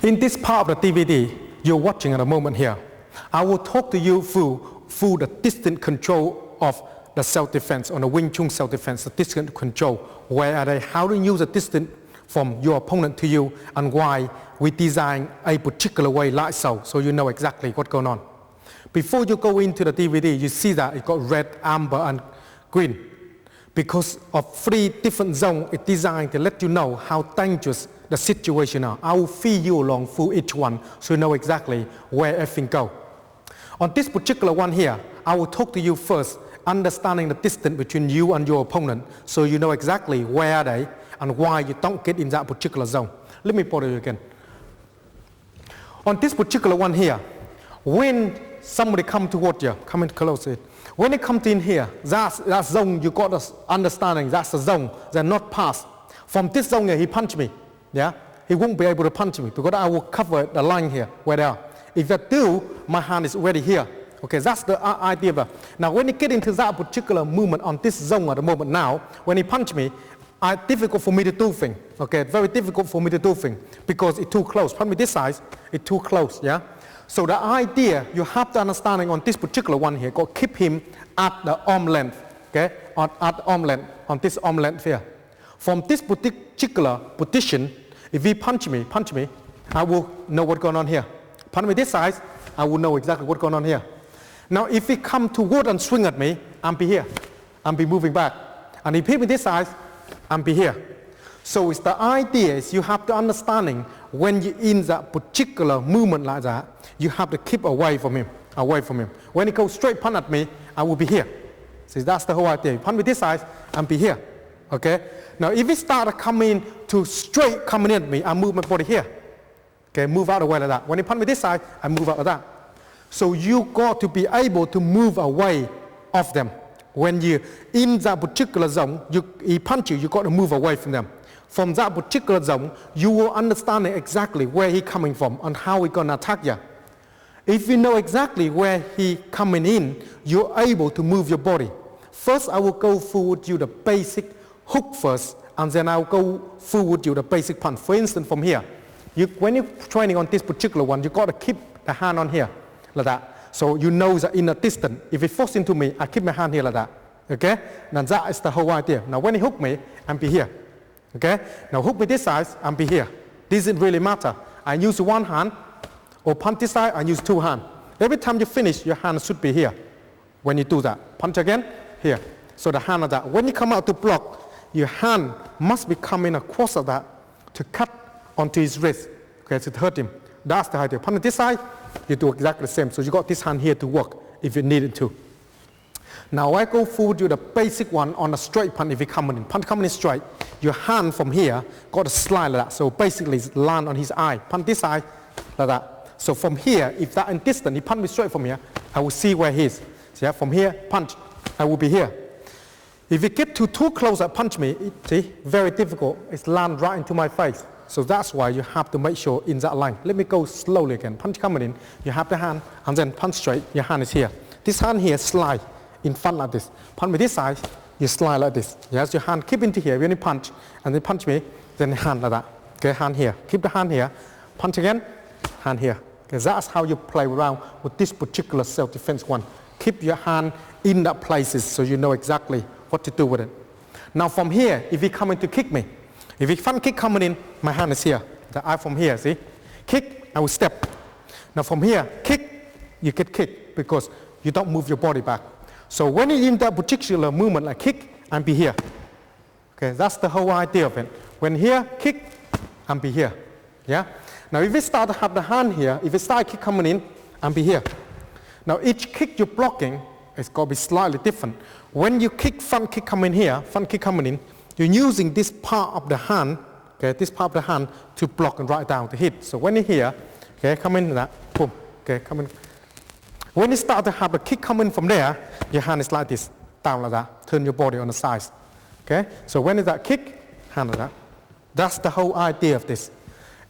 In this part of the DVD you're watching at the moment here, I will talk to you through the distant control of the self-defense, or the Wing Chun self-defense, the distant control, where are they, how to use the distance from your opponent to you, and why we design a particular way like so you know exactly what's going on. Before you go into the DVD, you see that it got red, amber, and green. Because of 3 different zones, it's designed to let you know how dangerous the situation are. I will feed you along through each one so you know exactly where everything goes. On this particular one here, I will talk to you first, understanding the distance between you and your opponent so you know exactly where are they and why you don't get in that particular zone. Let me put it again. On this particular one here, when somebody come toward you, come in closer. When it comes in here, that zone you got the understanding, that's the zone, they're not passed. From this zone here, he punched me, yeah? He won't be able to punch me because I will cover the line here where they are. If I do, my hand is already here. Okay, that's the idea of it. Now when you get into that particular movement on this zone at the moment now, when he punched me, it's difficult for me to do things. Okay, very difficult for me to do things because it's too close. Punch me this size, it's too close, yeah? So the idea, you have the understanding on this particular one here, go keep him at the arm length, okay? At arm length, on this arm length here. From this particular position, if he punch me, I will know what's going on here. Punch me this size, I will know exactly what's going on here. Now if he come toward and swing at me, I'll be here. I'll be moving back. And if he hit me this size, I'll be here. So it's the idea is you have the understanding when you're in that particular movement like that, you have to keep away from him. When he goes straight punch at me, I will be here. See, that's the whole idea. Punch me this size, I'll be here. Okay? Now if he start coming to straight coming in at me, I move my body here. Okay, move out of the way like that. When he punch me this side, I move out of that. So you got to be able to move away of them. When you're in that particular zone, he punch you, you got to move away from them. From that particular zone, you will understand exactly where he coming from and how he gonna attack you. If you know exactly where he coming in, you're able to move your body. First, I will go through with you the basic hook first, and then I'll go through with you the basic punch. For instance, from here, when you're training on this particular one, you got to keep the hand on here, like that. So you know that in a distance, if he forces into me, I keep my hand here like that. Okay? Now that is the whole idea. Now when he hook me, I'll be here. Okay? Now hook me this size, I'll be here. This doesn't really matter. I use one hand, or punch this side, I use 2 hands. Every time you finish, your hand should be here. When you do that, punch again, here. So the hand of that. When you come out to block, your hand must be coming across of that to cut onto his wrist, okay, to hurt him. That's the idea. Punch this side, you do exactly the same. So you got this hand here to work if you needed to. Now I go through you the basic one on a straight punch if you coming in. Punch coming in straight, your hand from here got to slide like that. So basically it's land on his eye. Punch this side like that. So from here, if that in distance, he punch me straight from here, I will see where he is. See, from here, punch, I will be here. If you get too close and punch me, see, very difficult. It's land right into my face. So that's why you have to make sure in that line. Let me go slowly again. Punch coming in, you have the hand, and then punch straight, your hand is here. This hand here slide in front like this. Punch me this side, you slide like this. Yes, your hand keep into here, when you punch, and then punch me, then hand like that. Okay, hand here. Keep the hand here, punch again, hand here. Okay, that's how you play around with this particular self-defense one. Keep your hand in that places so you know exactly what to do with it. Now from here, if he coming to kick me, if he front kick coming in, my hand is here. The eye from here, see? Kick, I will step. Now from here, kick, you get kicked because you don't move your body back. So when you're in that particular movement like kick, and be here. Okay, that's the whole idea of it. When here, kick, and be here. Yeah? Now if you start to have the hand here, if you start kick coming in, and be here. Now each kick you're blocking, it's got to be slightly different. When you kick, front kick coming here, front kick coming in, you're using this part of the hand, okay, this part of the hand to block and right down to hit. So when you're here, okay, come in that, boom, okay, come in. When you start to have a kick coming from there, your hand is like this, down like that, turn your body on the sides. Okay, so when is that kick, hand like that. That's the whole idea of this.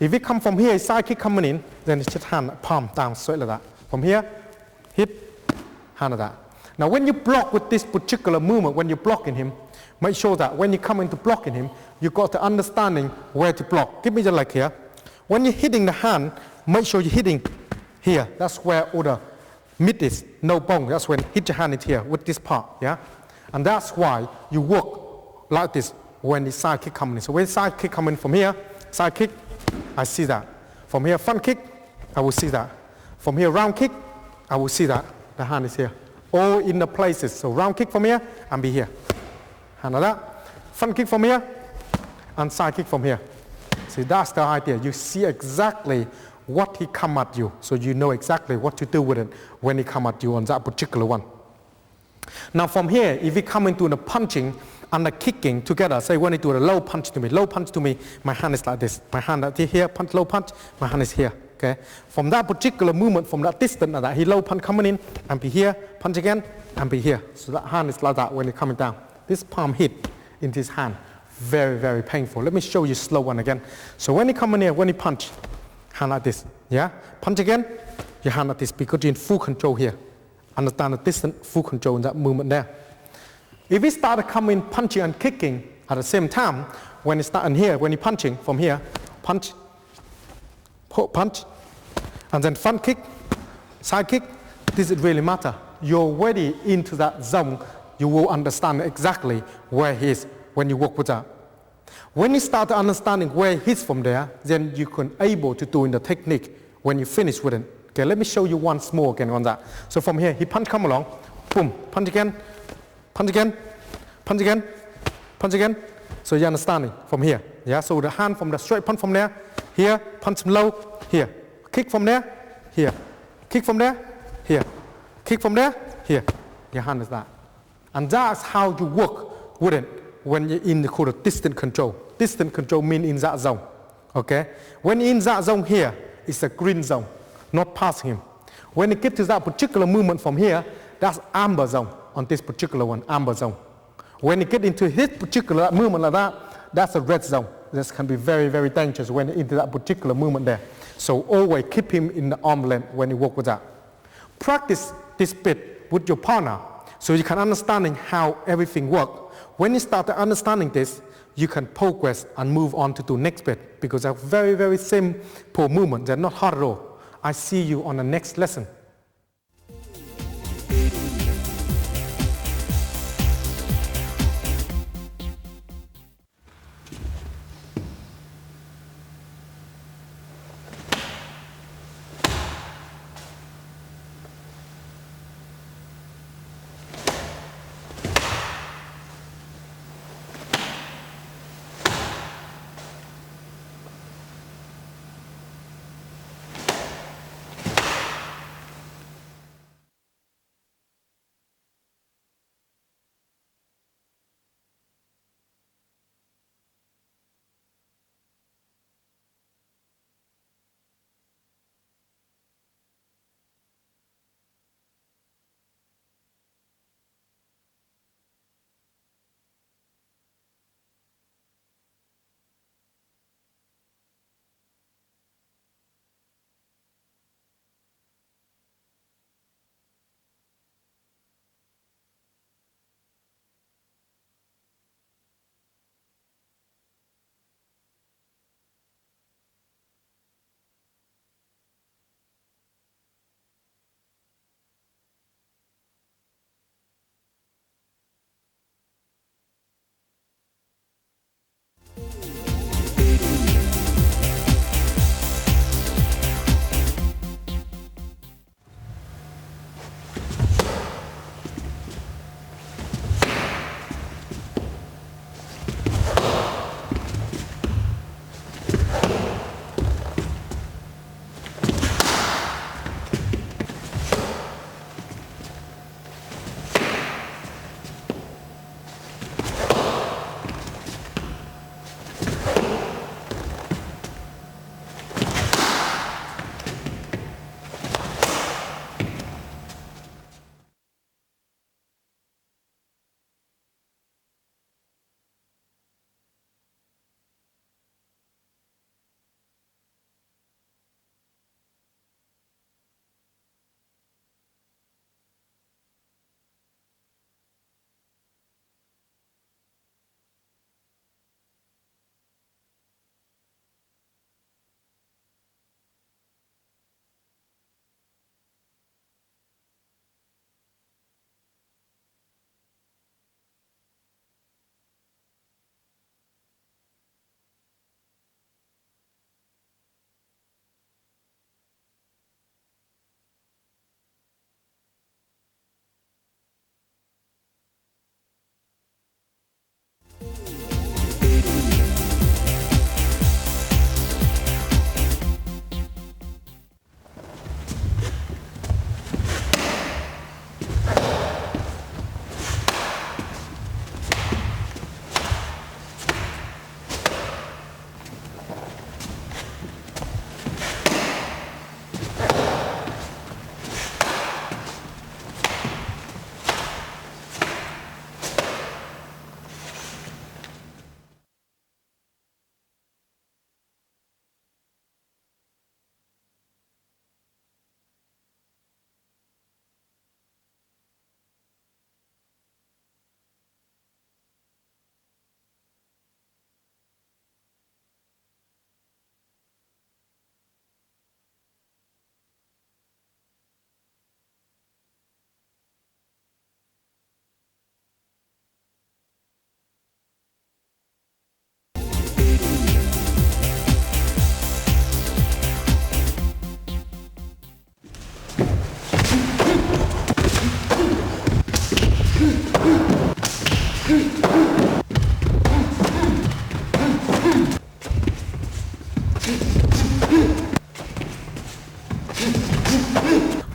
If you come from here, side kick coming in, then it's just hand, palm down, straight like that. From here, hit, hand like that. Now when you block with this particular movement, when you're blocking him, make sure that when you come into blocking him, you got the understanding where to block. Give me the leg here. When you're hitting the hand, make sure you're hitting here. That's where all the meat is, no bone. That's when hit your hand in here with this part, yeah? And that's why you work like this when the side kick coming in. So when side kick coming from here, side kick, I see that. From here, front kick, I will see that. From here, round kick, I will see that. The hand is here. All in the places. So round kick from here, and be here. Hand like that. Front kick from here, and side kick from here. See, that's the idea. You see exactly what he come at you, so you know exactly what to do with it when he come at you on that particular one. Now from here, if we come into the punching and the kicking together, say when he do the low punch to me, my hand is like this. My hand is here, punch, low punch, my hand is here. Okay? From that particular movement, from that distance, that he low punch coming in, and be here, punch again, and be here. So that hand is like that when it's coming down. This palm hit in this hand, very, very painful. Let me show you slow one again. So when he come in here, when he punch, hand like this, yeah? Punch again, your hand like this, because you're in full control here. Understand the distance, full control in that movement there. If we start coming punching and kicking at the same time, when you start in here, when you're punching from here, punch, punch, and then front kick, side kick, this it really matter. You're already into that zone, you will understand exactly where he is when you work with that. When you start understanding where he is from there, then you can able to do in the technique when you finish with it. Okay, let me show you once more again on that. So from here, he punch come along, boom, punch again, punch again, punch again, punch again. So you understanding from here, yeah? So the hand from the straight punch from there, here, punch him low, here. Kick from there, here. Kick from there, here. Kick from there, here. Your hand is that. And that's how you work with it when you're in the called of distant control. Distant control means in that zone, okay? When you're in that zone here, it's a green zone, not passing him. When you get to that particular movement from here, that's amber zone on this particular one, amber zone. When you get into his particular movement like that, that's a red zone. This can be very, very dangerous when you're into that particular movement there. So always keep him in the arm length when you work with that. Practice this bit with your partner so you can understanding how everything works. When you start understanding this, you can progress and move on to the next bit because they're very, very simple movements. They're not hard at all. I see you on the next lesson.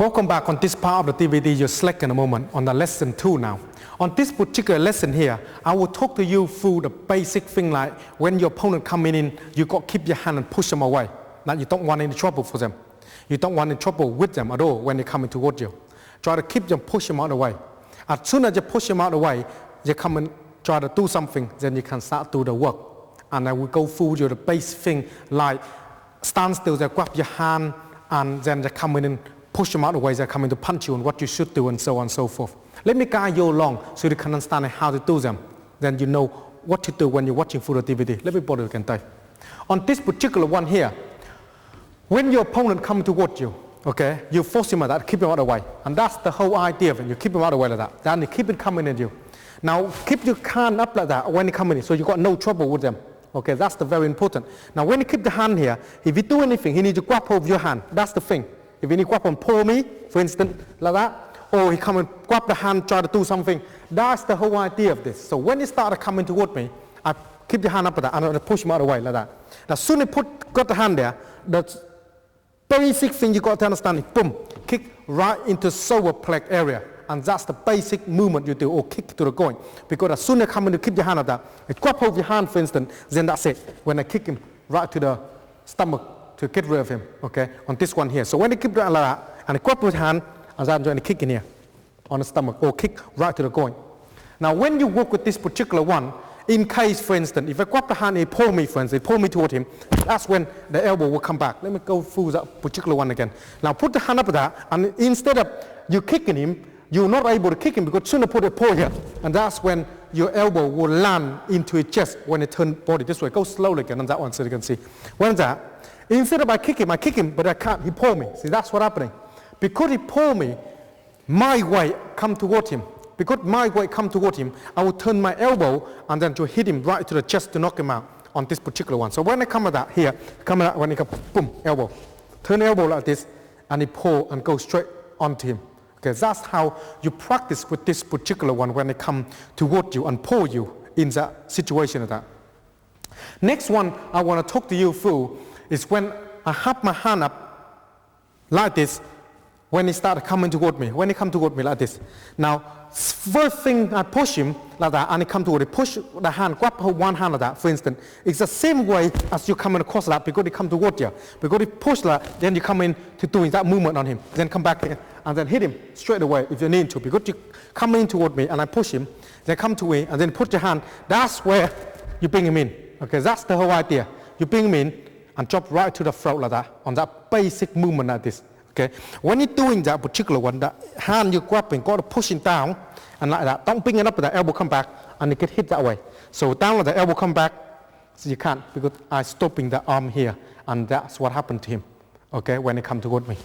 Welcome back on this part of the DVD. You're select in a moment on the lesson 2 now. On this particular lesson here, I will talk to you through the basic thing like when your opponent coming in, you got to keep your hand and push them away. Like you don't want any trouble for them. You don't want any trouble with them at all when they're coming toward you. Try to keep them, push them out of the way. As soon as you push them out of the way, you come and try to do something, then you can start to do the work. And I will go through you the basic thing like stand still, they grab your hand, and then they come in and push them out of the way, they're coming to punch you and what you should do and so on and so forth. Let me guide you along so you can understand how to do them. Then you know what to do when you're watching through the DVD. Let me borrow you can tell. On this particular one here, when your opponent comes toward you, okay, you force him like that, keep him out of the way. And that's the whole idea of it. You keep him out of the way like that. Then you keep it coming at you. Now keep your hand up like that when you come in so you got no trouble with them. Okay, that's the very important. Now when you keep the hand here, if you do anything, he needs to grab hold of your hand. That's the thing. If he need to grab and pull me, for instance, like that, or he come and grab the hand, try to do something, that's the whole idea of this. So when he started coming toward me, I keep the hand up like that, and I push him out of the way like that. Now as soon as you got the hand there, the basic thing you got to understand is, boom, kick right into solar plexus area. And that's the basic movement you do, or kick to the groin. Because as soon as you come in to keep your hand like that, you grab hold of your hand, for instance, then that's it. When I kick him right to the stomach, to get rid of him, okay, on this one here. So when you keep that like that, and you grab with your hand, and then you kick in here, on the stomach, or kick right to the groin. Now when you work with this particular one, in case, for instance, if I grab the hand and he pull me, for instance, he pull me toward him, that's when the elbow will come back. Let me go through that particular one again. Now put the hand up that, and instead of you kicking him, you're not able to kick him because sooner put a pull here, and that's when your elbow will land into his chest when it turns body this way. Go slowly again on that one so you can see. When that, instead of I kick him, but I can't, he pull me. See, that's what's happening. Because he pull me, my weight come toward him. Because my weight come toward him, I will turn my elbow and then to hit him right to the chest to knock him out on this particular one. So when I come at that here, come at that, when he come, boom, elbow. Turn elbow like this, and he pull and go straight onto him. Okay, that's how you practice with this particular one when they come toward you and pull you in that situation of that. Next one I want to talk to you through is when I have my hand up like this, when he started coming toward me, when he come toward me like this. Now, first thing I push him like that, and he come toward me, push the hand, grab one hand like that, for instance. It's the same way as you coming across that because he come toward you. Because he push that, then you come in to doing that movement on him. Then come back here and then hit him straight away if you need to. Because you come in toward me and I push him, then come to me and then put your hand. That's where you bring him in. Okay, that's the whole idea. You bring him in and drop right to the throat like that, on that basic movement like this. Okay, when you're doing that particular one, the hand you're grabbing, got to push it down, and like that. Don't bring it up, the elbow come back, and you get hit that way. So down like the elbow come back, so you can't, because I'm stopping the arm here, and that's what happened to him, okay, when he come toward me.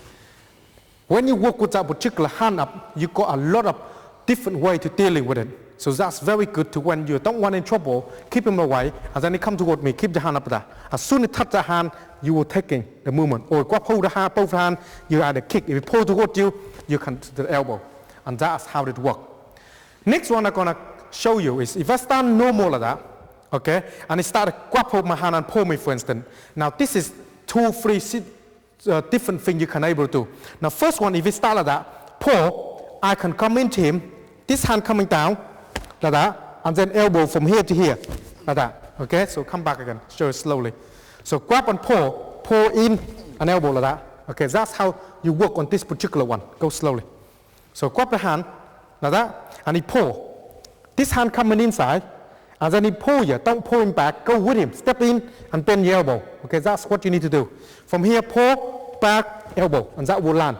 When you work with that particular hand up, you got a lot of different way to dealing with it. So that's very good to when you don't want any trouble, keep him away, and then he come toward me, keep the hand up there. As soon as you touch the hand, you will take in the movement. Or grab hold the hand, both hands, you either kick. If you pull toward you, you can to the elbow. And that's how it works. Next one I'm gonna show you is if I stand normal like that, okay, and he started grab hold my hand and pull me, for instance. Now this is 2, 3 different things you can able to do. Now first one, if he start like that, pull, I can come into him, this hand coming down, like that, and then elbow from here to here, like that. Okay, so come back again, show it slowly. So grab and pull in an elbow like that. Okay, that's how you work on this particular one. Go slowly. So grab the hand like that, and he pull. This hand coming inside, and then he pull you. Don't pull him back. Go with him. Step in and bend your elbow. Okay, that's what you need to do. From here, pull, back, elbow, and that will land.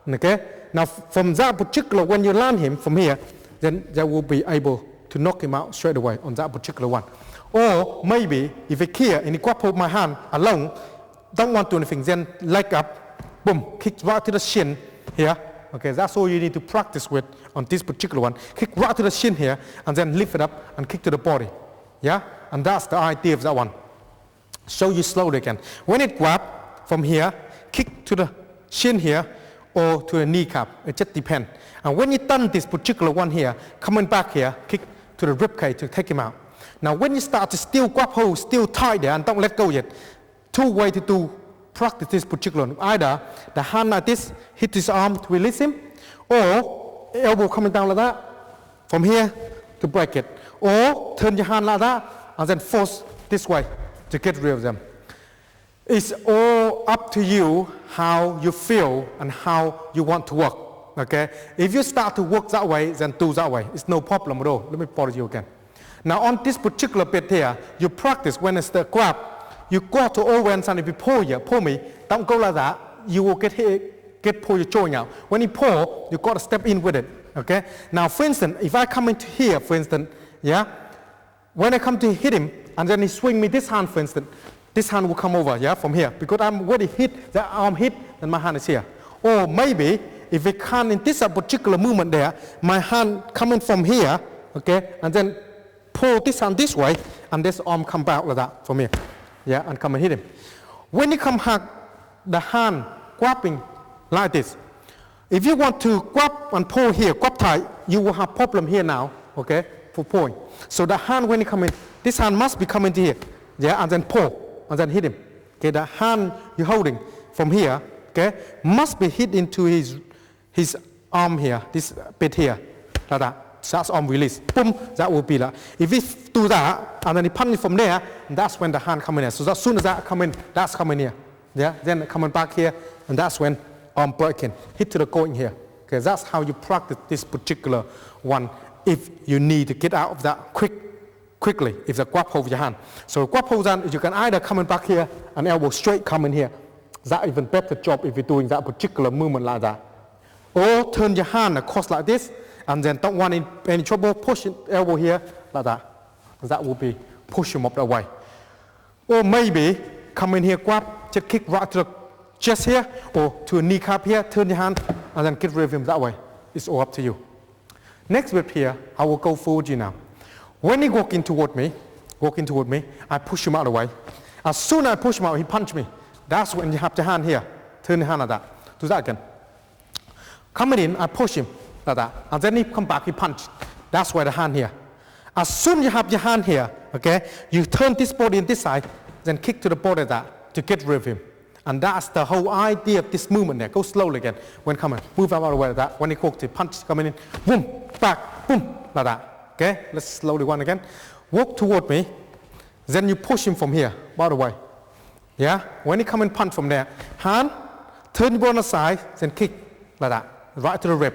Okay. Now from that particular, when you land him from here, then they will be able to knock him out straight away on that particular one. Or maybe if he here and he grab hold my hand alone, don't want to do anything, then leg up, boom, kick right to the shin here. Okay, that's all you need to practice with on this particular one. Kick right to the shin here, and then lift it up and kick to the body. Yeah, and that's the idea of that one. Show you slowly again. When it grab from here, kick to the shin here, or to the kneecap. It just depends. And when you done this particular one here, coming back here, kick to the rib cage to take him out. Now when you start to still grab hold, still tight there and don't let go yet, 2 ways to do practice this particular one. Either the hand like this, hit his arm to release him, or elbow coming down like that, from here to break it. Or turn your hand like that, and then force this way to get rid of them. It's all up to you how you feel and how you want to work. Okay? If you start to work that way, then do that way. It's no problem at all. Let me pause you again. Now on this particular bit here, you practice when it's the grab. You go to over and if you pull here, pull me, don't go like that. You will pull your joint out. When you pull, you got to step in with it. Okay? Now for instance, if I come into here, for instance, yeah, when I come to hit him, and then he swing me this hand, for instance, this hand will come over, yeah, from here. Because I'm already hit, the arm hit, then my hand is here. Or maybe, if I can't in this particular movement there, my hand coming from here, okay, and then pull this hand this way, and this arm come back like that from here, yeah, and come and hit him. When you come hug the hand grabbing like this, if you want to grab and pull here, grab tight, you will have problem here now, okay, for pulling. So the hand when you come in, this hand must be coming to here, yeah, and then pull, and then hit him. Okay, the hand you're holding from here, okay, must be hit into his arm here, this bit here, like that. So that's arm release. Boom, that will be that. If we do that, and then he punch from there, that's when the hand come in here. So as soon as that come in, that's coming here. Yeah, then coming back here, and that's when arm breaking. Hit to the going here. Okay, that's how you practice this particular one if you need to get out of that quickly, if the grab hold your hand. So grab hold on, you can either coming back here and elbow straight coming here. That's even better job if you're doing that particular movement like that. Or turn your hand across like this, and then don't want any trouble, push elbow here like that. That will be push him up that way. Or maybe come in here, grab, just kick right to the chest here, or to a kneecap here, turn your hand, and then get rid of him that way. It's all up to you. Next whip here, I will go forward you now. When he walking toward me, I push him out of the way. As soon as I push him out, he punch me. That's when you have the hand here. Turn the hand like that. Do that again. Coming in, I push him like that. And then he come back, he punch. That's where the hand here. As soon as you have your hand here, okay, you turn this body in this side, then kick to the body that to get rid of him. And that's the whole idea of this movement there. Go slowly again. When coming, move out of the way like that. When he cook, the punch coming in, boom, back, boom, like that. Okay, let's slowly one again. Walk toward me, then you push him from here, by the way. Yeah, when he come and punch from there, hand, turn your body on the side, then kick like that, right to the rib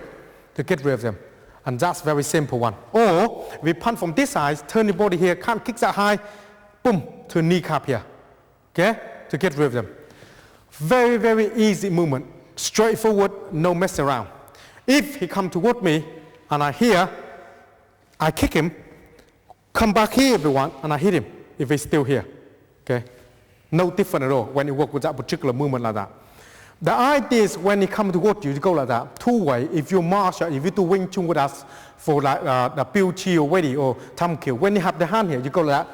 to get rid of them. And that's very simple one. Or we punch from this side, turn your body here, can't kick that high, boom, to a kneecap here. Okay, to get rid of them. Very, very easy movement. Straightforward, no mess around. If he come toward me and I kick him, come back here everyone, and I hit him if he's still here. Okay? No different at all when you work with that particular movement like that. The idea is when he come toward you, you go like that. Two way, if you martial, if you do Wing Chun with us for like the Biu Chi already or Tam Kill, when you have the hand here, you go like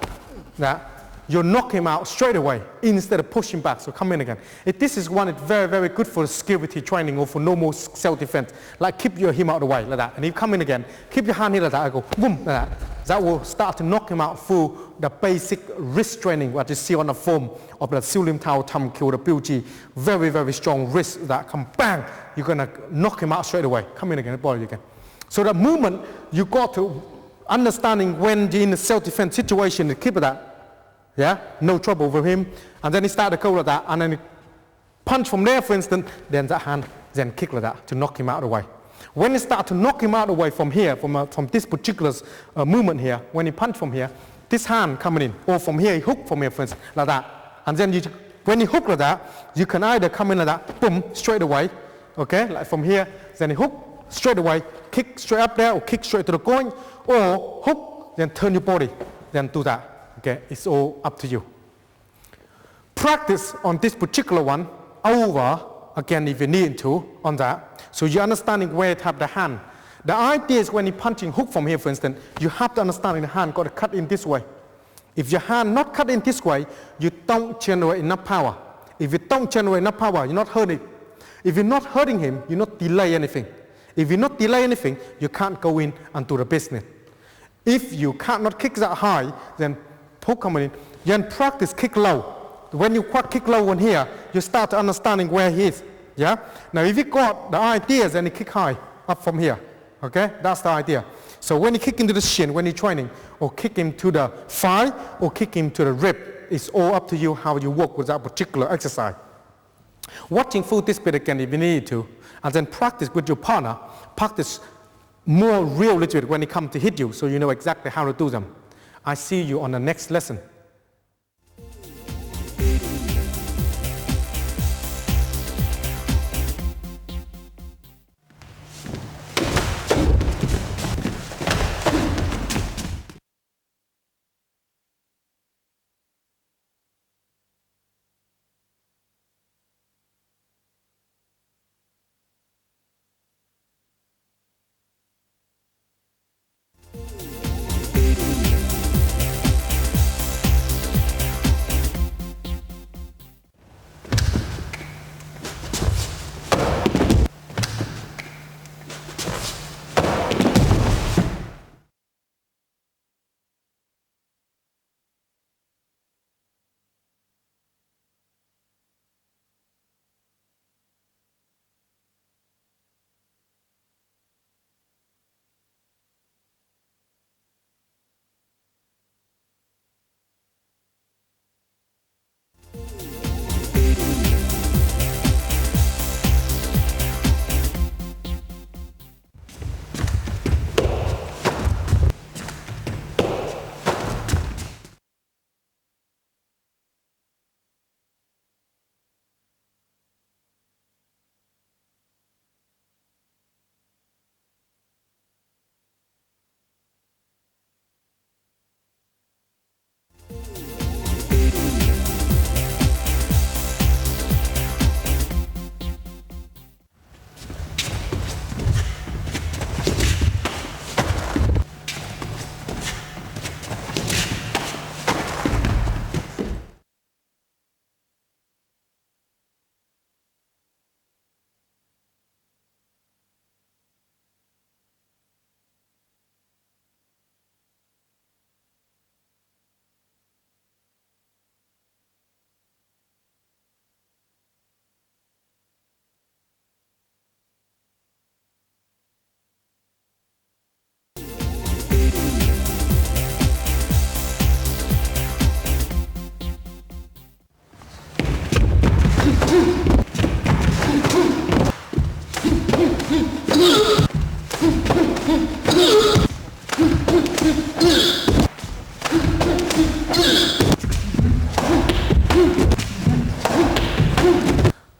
that. You knock him out straight away instead of pushing back. So come in again. This is one that's very, very good for security training or for normal self-defense. Like keep your him out of the way like that. And if you come in again, keep your hand here like that. I go boom like that. That will start to knock him out through the basic wrist training what you see on the form of the Siu Lim Tao Tam Kill, the Biu Chi. Very, very strong wrist that come bang. You're gonna knock him out straight away. Come in again, body again. So the movement you got to understanding when you're in a self-defense situation to keep that. Yeah, no trouble with him. And then he started to go like that, and then he punch from there, for instance, then that hand, then kick like that to knock him out of the way. When he start to knock him out of the way from here, from this particular movement here, when he punch from here, this hand coming in, or from here, he hook from here, for instance, like that. And then when you hook like that, you can either come in like that, boom, straight away, okay, like from here, then he hook, straight away, kick straight up there, or kick straight to the groin, or hook, then turn your body, then do that. Okay, it's all up to you. Practice on this particular one over again if you need to on that. So you're understanding where to have the hand. The idea is when you're punching hook from here, for instance, you have to understand the hand got to cut in this way. If your hand not cut in this way, you don't generate enough power. If you don't generate enough power, you're not hurting. If you're not hurting him, you're not delay anything. If you not delay anything, you can't go in and do the business. If you cannot kick that high, then poke coming in, then practice kick low when you kick low one here, you start to understanding where he is. Yeah? Now if you got the ideas and you kick high, up from here. Okay? That's the idea. So when you kick into the shin, when you're training, or kick him to the thigh, or kick him to the rib, it's all up to you how you work with that particular exercise. Watching full display again if you need to, and then practice with your partner, practice more real little bit when it comes to hit you, so you know exactly how to do them. I see you on the next lesson.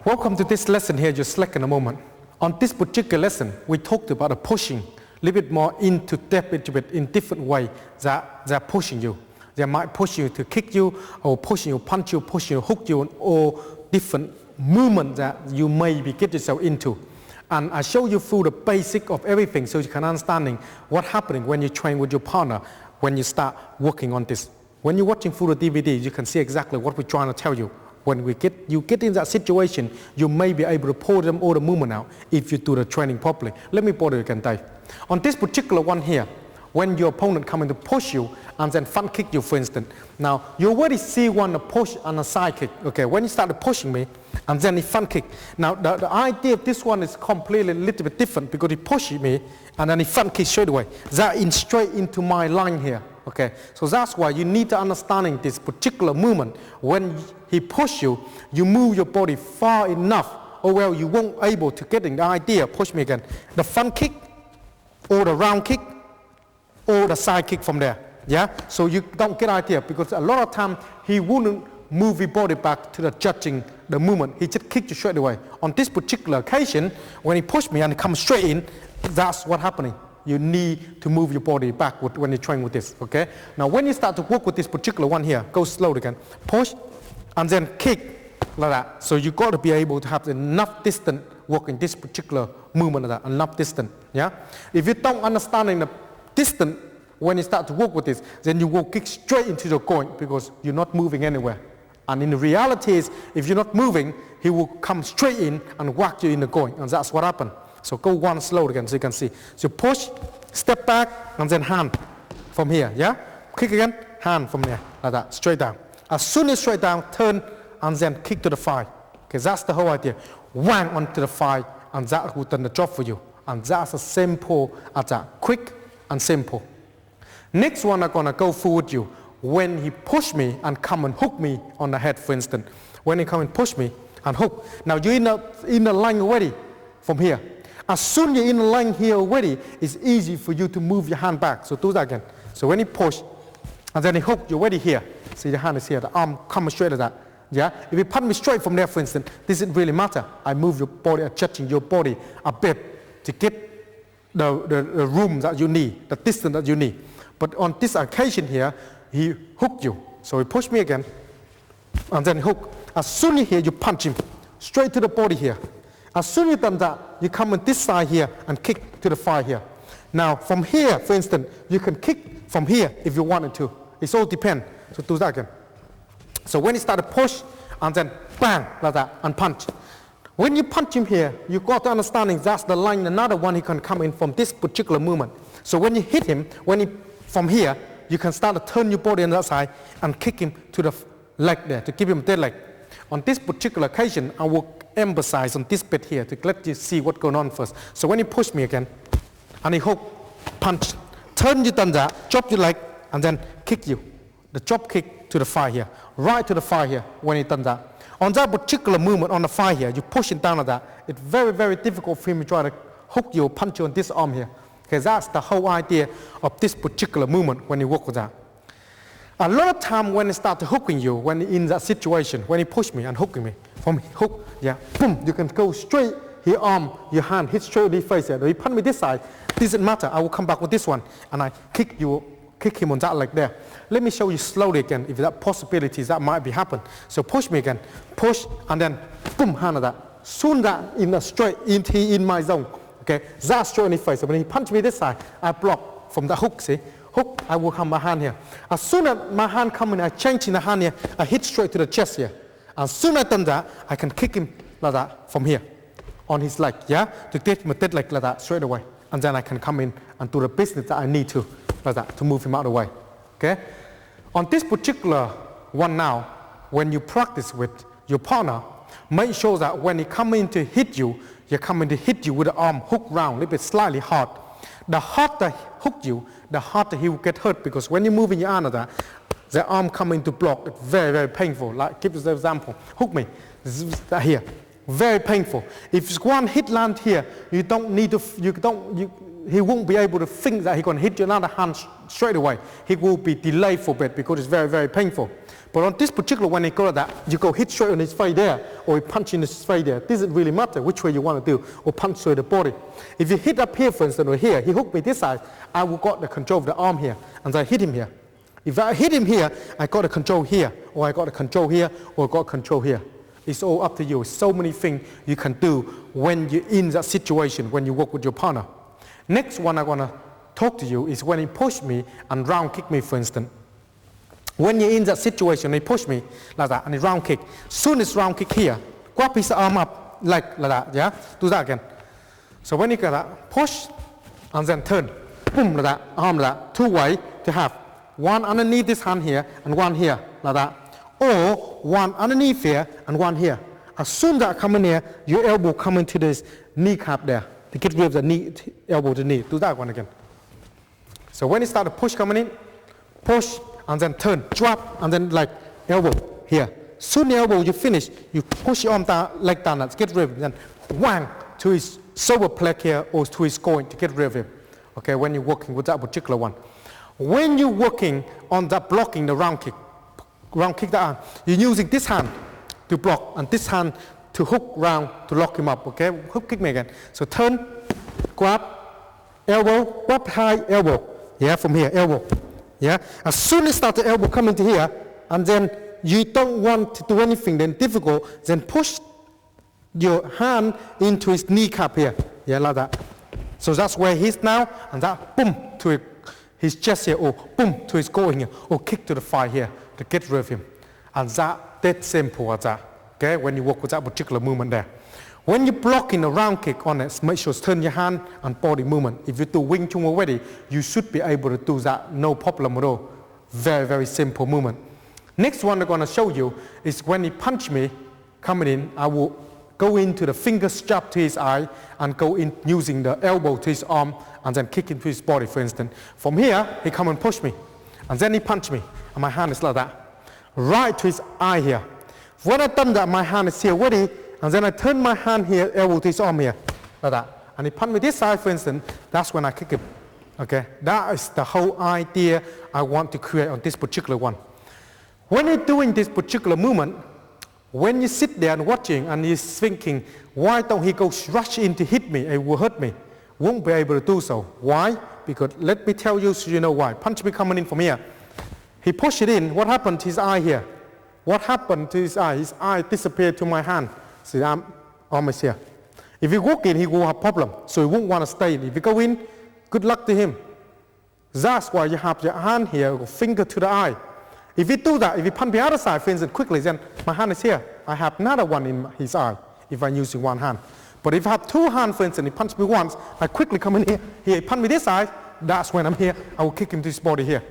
Welcome to this lesson here, just in a moment. On this particular lesson, we talked about the pushing, a little bit more into depth, a little bit in different way that they're pushing you. They might push you to kick you, or push you, punch you, push you, hook you, or different movement that you maybe get yourself into. And I show you through the basic of everything so you can understanding what's happening when you train with your partner, when you start working on this. When you're watching through the DVD, you can see exactly what we're trying to tell you. When you get in that situation, you may be able to pull them all the movement out if you do the training properly. Let me bother you again, Dave. On this particular one here, when your opponent coming to push you and then front kick you, for instance. Now, you already see one push and a side kick. Okay, when you started pushing me and then he front kick. Now, the idea of this one is completely a little bit different because he pushed me and then he front kick straight away. That in straight into my line here. Okay, so that's why you need to understanding this particular movement. When he push you, you move your body far enough, or well, you won't able to get in the idea, push me again. The front kick, or the round kick, or the side kick from there. Yeah, so you don't get idea because a lot of time he wouldn't move your body back to the judging the movement. He just kicked you straight away. On this particular occasion, when he pushed me and he comes straight in, that's what happening. You need to move your body backward when you train with this, okay? Now, when you start to work with this particular one here, go slow again. Push, and then kick, like that. So you got to be able to have enough distance working this particular movement like that, enough distance, yeah? If you don't understanding the distance when you start to work with this, then you will kick straight into your groin because you're not moving anywhere. And in the reality is, if you're not moving, he will come straight in and whack you in the groin, and that's what happened. So go one slow again so you can see. So push, step back, and then hand from here, yeah? Kick again, hand from there, like that, straight down. As soon as straight down, turn and then kick to the thigh. Okay, that's the whole idea. Whang onto the thigh, and that will done the job for you. And that's as simple as that. Quick and simple. Next one I'm gonna go through with you. When he push me and come and hook me on the head, for instance. When he come and push me and hook. Now you're in the line already from here. As soon as you're in the line here already, it's easy for you to move your hand back. So do that again. So when he push, and then he hook, you're already here. See, the hand is here, the arm comes straight like that. Yeah? If you punch me straight from there, for instance, this doesn't really matter. I move your body, adjusting your body a bit to get the room that you need, the distance that you need. But on this occasion here, he hooked you. So he pushed me again, and then hook. As soon as here, you punch him straight to the body here. As soon as you've done that, you come on this side here and kick to the thigh here. Now, from here, for instance, you can kick from here if you wanted to. It all depends. So do that again. So when you start to push, and then bang, like that, and punch. When you punch him here, you've got to understand that's the line, another one he can come in from this particular movement. So when you hit him, from here, you can start to turn your body on that side and kick him to the leg there, to give him a dead leg. On this particular occasion, I will emphasize on this bit here to let you see what's going on first. So when you push me again, and he hook, punch, turn you down that, drop your leg, and then kick you. The drop kick to the thigh here, right to the thigh here when he done that. On that particular movement on the thigh here, you push it down like that. It's very, very difficult for him to try to hook you or punch you on this arm here. Because that's the whole idea of this particular movement when you work with that. A lot of time when he start to hooking you, when in that situation, when he push me and hooking me, from hook, yeah, boom, you can go straight, your arm, your hand, hit straight in his face here. If he punch me this side, doesn't matter, I will come back with this one, and I kick him on that leg there. Let me show you slowly again, if that possibilities that might be happen. So push me again, push, and then boom, hand like that. Soon that in the straight, in my zone, okay, that straight in his face. So when he punch me this side, I block from the hook, see? Hook, I will have my hand here. As soon as my hand come in, I change in the hand here, I hit straight to the chest here. As soon as I done that, I can kick him like that from here, on his leg, yeah? To get him a dead leg like that straight away. And then I can come in and do the business that I need to, like that, to move him out of the way, okay? On this particular one now, when you practice with your partner, make sure that when he come in to hit you, he come in to hit you with the arm hook round, a little bit slightly hard. The harder he hook you, the harder he will get hurt, because when you move in your arm like that, the arm come in to block. It's very, very painful. Like, give us the example. Hook me. This is that here. Very painful. If one hit land here, you don't need to, he won't be able to think that he's going to hit you another hand straight away. He will be delayed for a bit because it's very, very painful. But on this particular one, he go like that, you go hit straight on his face there, or you punch in his face there. It doesn't really matter which way you want to do, or punch through the body. If you hit up here, for instance, or here, he hooked me this side, I will got the control of the arm here, and I hit him here. If I hit him here, I got the control here, or I got the control here, or I got control here. It's all up to you. So many things you can do when you're in that situation, when you work with your partner. Next one I'm going to talk to you is when he pushed me and round kick me, for instance. When you're in that situation, he push me like that, and he round kick. Soon as round kick here, grab his arm up like that, yeah? Do that again. So when you get that, push, and then turn. Boom, like that, arm like that. Two ways to have. One underneath this hand here, and one here, like that. Or one underneath here, and one here. As soon as I come in here, your elbow come into this kneecap there. To get rid of the knee, elbow to knee. Do that one again. So when you start to push coming in, push, and then turn, drop, and then like elbow here. Soon the elbow you finish, you push your arm down, leg down, let's get rid of him. Then whang to his sober plate here or to his groin to get rid of him. Okay, when you're working with that particular one. When you're working on that blocking the round kick that arm, you're using this hand to block and this hand to hook round to lock him up. Okay, hook kick me again. So turn, grab, elbow, grab high, elbow. Yeah, from here, elbow. Yeah, as soon as start the elbow come into here, and then you don't want to do anything then difficult, then push your hand into his kneecap here. Yeah, like that. So that's where he's now, and that boom to his chest here, or boom to his groin here, or kick to the thigh here to get rid of him. And that's simple as that. Okay, when you work with that particular movement there. When you're blocking a round kick on it, make sure to turn your hand and body movement. If you do Wing Chun already, you should be able to do that, no problem at all. Very, very simple movement. Next one I'm going to show you is when he punched me coming in, I will go into the finger jab to his eye and go in using the elbow to his arm and then kick into his body, for instance. From here, he come and push me. And then he punched me. And my hand is like that. Right to his eye here. When I done that, my hand is here ready. And then I turn my hand here, elbow to his arm here. Like that. And he punched me this side, for instance. That's when I kick him. Okay? That is the whole idea I want to create on this particular one. When you're doing this particular movement, when you sit there and watching and you're thinking, why don't he go rush in to hit me, it will hurt me, won't be able to do so. Why? Because let me tell you so you know why. Punch me coming in from here. He pushed it in. What happened to his eye here? What happened to his eye? His eye disappeared to my hand. See, I'm almost here. If he walk in, he will have problem. So he won't want to stay in. If you go in, good luck to him. That's why you have your hand here, finger to the eye. If you do that, if you punch the other side, for instance, quickly, then my hand is here. I have another one in his eye if I'm using one hand. But if I have two hands, for instance, he punched me once, I quickly come in here, he punched me this side, that's when I'm here, I will kick him to his body here.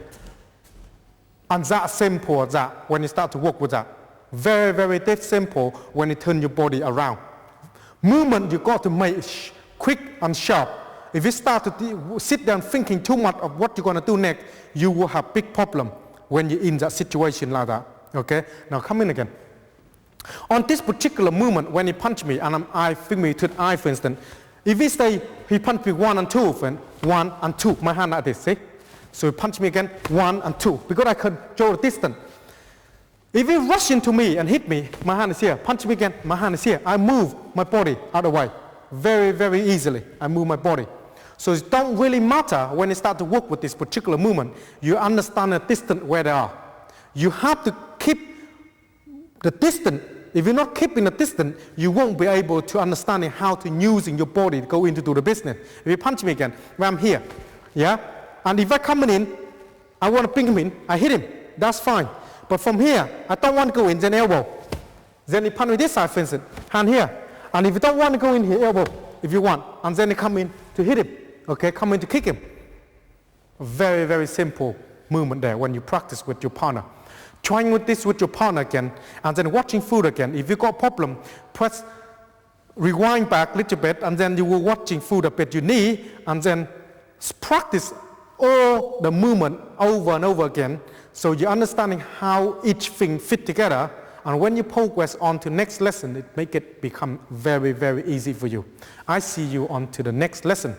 And that's simple as that, when you start to work with that. Very, very simple when you turn your body around. Movement you got to make quick and sharp. If you start to sit down thinking too much of what you're going to do next, you will have big problem when you're in that situation like that. Okay? Now come in again. On this particular movement, when he punched me, and I finger me to the eye, for instance, if he say he punched me 1 and 2, friend, 1 and 2, my hand like this, see? So he punched me again, 1 and 2, because I control the distance. If he rush into me and hit me, my hand is here. Punch me again, my hand is here. I move my body out of the way. Very, very easily, I move my body. So it don't really matter when you start to work with this particular movement. You understand the distance where they are. You have to keep the distance. If you're not keeping the distance, you won't be able to understand how to using your body to go into do the business. If you punch me again, when I'm here, yeah? And if I come in, I want to bring him in, I hit him, that's fine. But from here, I don't want to go in, then elbow. Then you punch me this side, for instance, hand here. And if you don't want to go in here, elbow, if you want, and then you come in to hit him. Okay, come in to kick him. A very, very simple movement there when you practice with your partner. Trying with this with your partner again, and then watching food again. If you got a problem, press, rewind back a little bit, and then you will watching food a bit you need, and then practice all the movement over and over again, so you're understanding how each thing fit together. And when you progress on to next lesson, it make it become very, very easy for you. I see you on to the next lesson.